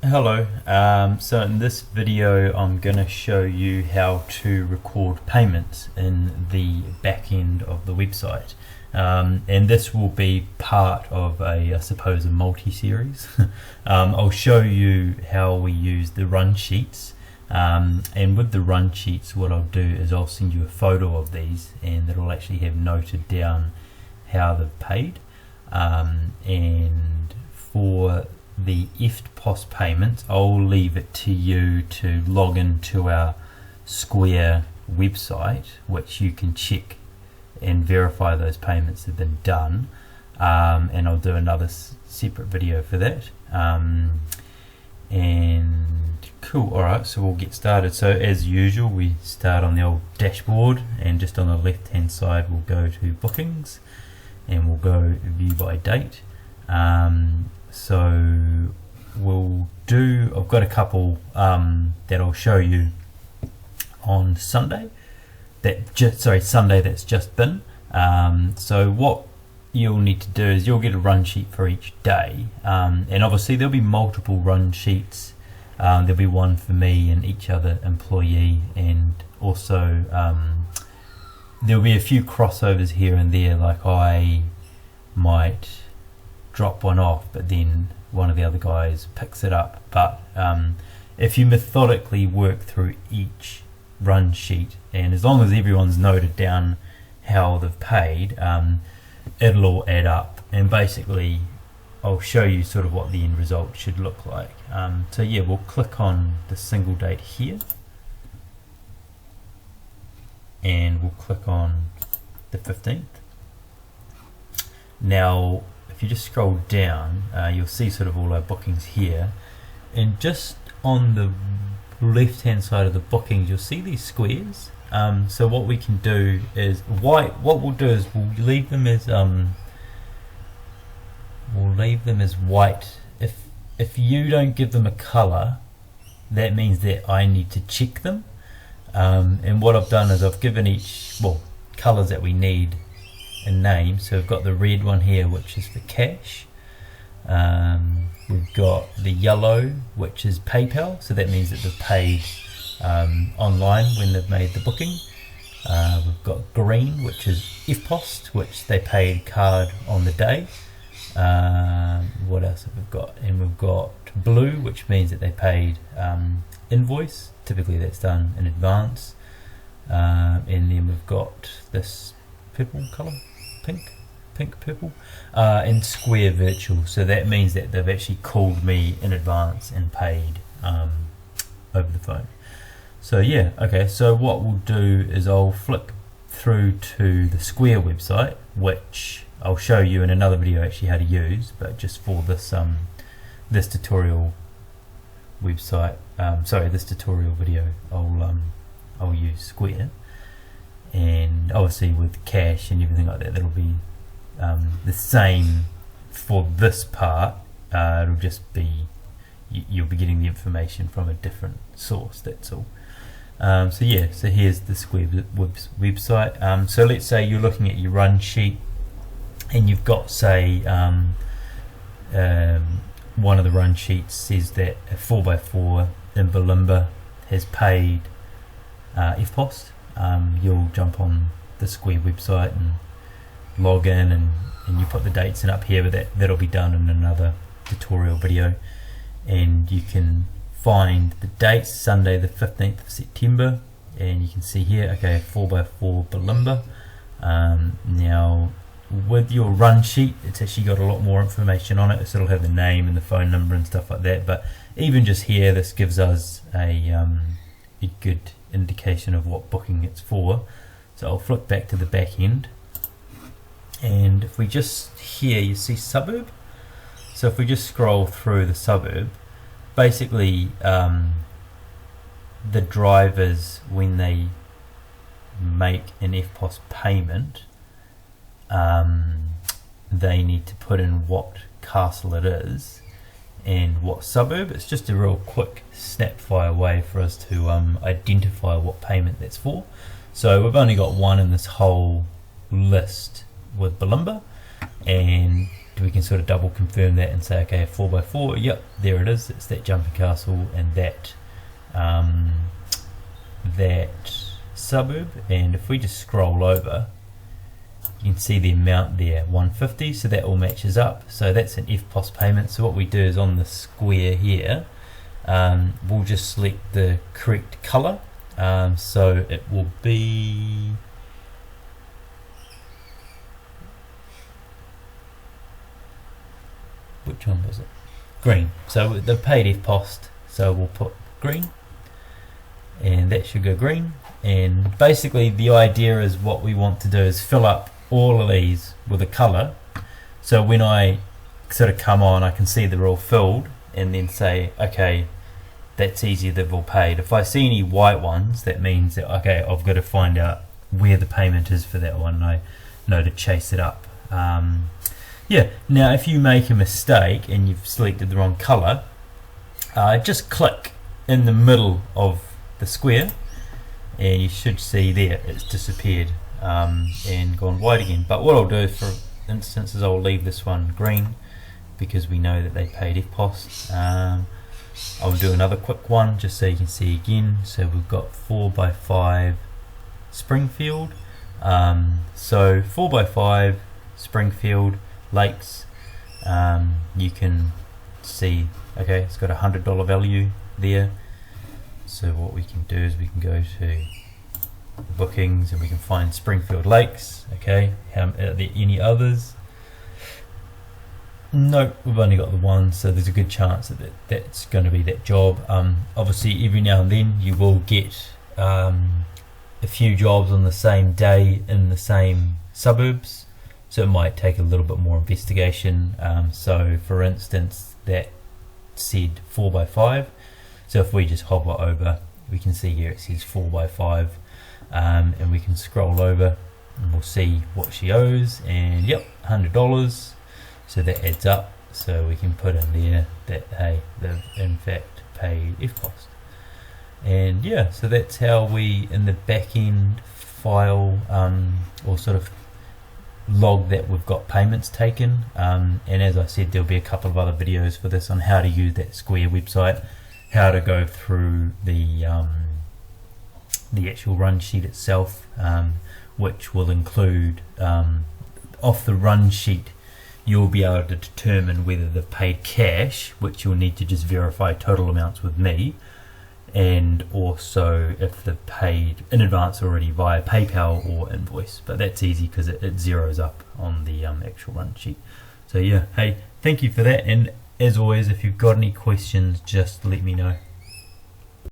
Hello, so in this video I'm going to show you how to record payments in the back end of the website, and this will be part of I suppose a multi-series. I'll show you how we use the run sheets, and with the run sheets what I'll do is I'll send you a photo of these and it'll actually have noted down how they've paid, and for the IFTPOS payments I'll leave it to you to log into our Square website, which you can check and verify those payments have been done, and I'll do another separate video for that, and cool. Alright, so we'll get started. So as usual we start on the old dashboard, and just on the left hand side we'll go to bookings and we'll go view by date. So we'll do, I've got a couple that I'll show you on Sunday, Sunday that's just been. So what you'll need to do is you'll get a run sheet for each day, and obviously there'll be multiple run sheets. There'll be one for me and each other employee, and also there'll be a few crossovers here and there, like I might drop one off but then one of the other guys picks it up. But if you methodically work through each run sheet, and as long as everyone's noted down how they've paid, it'll all add up, and basically I'll show you sort of what the end result should look like. So yeah, we'll click on the single date here and we'll click on the 15th. Now if you just scroll down, you'll see sort of all our bookings here, and just on the left hand side of the bookings you'll see these squares. So what we can do is what we'll do is we'll leave them as white. If you don't give them a color, that means that I need to check them, and what I've done is I've given each colors that we need a name. So we've got the red one here, which is for cash. We've got the yellow, which is PayPal, so that means that they've paid online when they've made the booking. We've got green, which is IFTPOS, which they paid card on the day. What else have we got? And we've got blue, which means that they paid invoice. Typically that's done in advance. And then we've got this purple color, pink purple, and Square virtual, so that means that they've actually called me in advance and paid over the phone. So yeah, okay, so what we'll do is I'll flick through to the Square website, which I'll show you in another video actually how to use, but just for this this tutorial website, this tutorial video, I'll use Square. And obviously with cash and everything like that, that'll be the same for this part. It'll just be you'll be getting the information from a different source, that's all. So yeah, so here's the Square website. So let's say you're looking at your run sheet and you've got, say, one of the run sheets says that a 4x4 in Balimba has paid IFTPOS. You'll jump on the Square website and log in, and you put the dates in up here, but that'll be done in another tutorial video. And you can find the dates, Sunday the 15th of September, and you can see here, okay, 4x4 Balimba. Now with your run sheet it's actually got a lot more information on it, so it'll have the name and the phone number and stuff like that, but even just here this gives us a good indication of what booking it's for. So I'll flip back to the back end, and if we just here you see suburb, so if we just scroll through the suburb, basically the drivers, when they make an IFTPOS payment, they need to put in what castle it is and what suburb. It's just a real quick snapfire way for us to identify what payment that's for. So we've only got one in this whole list with Balimba, and we can sort of double confirm that and say, okay, 4x4, yep, there it is, it's that jumping castle and that that suburb. And if we just scroll over, you can see the amount there, 150, so that all matches up. So that's an FPOS payment. So what we do is on the square here, we'll just select the correct color. So it will be, which one was it? Green. So the paid FPOS, so we'll put green, and that should go green. And basically the idea is, what we want to do is fill up all of these with a color, so when I sort of come on, I can see they're all filled, and then say, okay, that's easy, they've all paid. If I see any white ones, that means that, okay, I've got to find out where the payment is for that one, and I know to chase it up. Yeah, now if you make a mistake and you've selected the wrong color, just click in the middle of the square, and you should see there it's disappeared and gone white again. But what I'll do, for instance, is I'll leave this one green because we know that they paid FPOS. I'll do another quick one just so you can see again. So we've got 4x5 Springfield. So 4x5 Springfield Lakes. You can see, okay, it's got a $100 value there. So what we can do is we can go to bookings and we can find Springfield Lakes. Okay, are there any others? No, we've only got the one, so there's a good chance that that's going to be that job. Obviously every now and then you will get a few jobs on the same day in the same suburbs, so it might take a little bit more investigation. So for instance, that said 4x5, so if we just hover over, we can see here it says 4x5, and we can scroll over and we'll see what she owes, and yep, $100. So that adds up, so we can put in there that, hey, they've in fact paid FPOS. And yeah, so that's how we in the backend file or sort of log that we've got payments taken. And as I said, there'll be a couple of other videos for this on how to use that Square website, how to go through the actual run sheet itself, which will include off the run sheet you'll be able to determine whether they've paid cash, which you'll need to just verify total amounts with me, and also if they've paid in advance already via PayPal or invoice. But that's easy because it zeroes up on the actual run sheet. So yeah, hey, thank you for that, and as always, if you've got any questions, just let me know.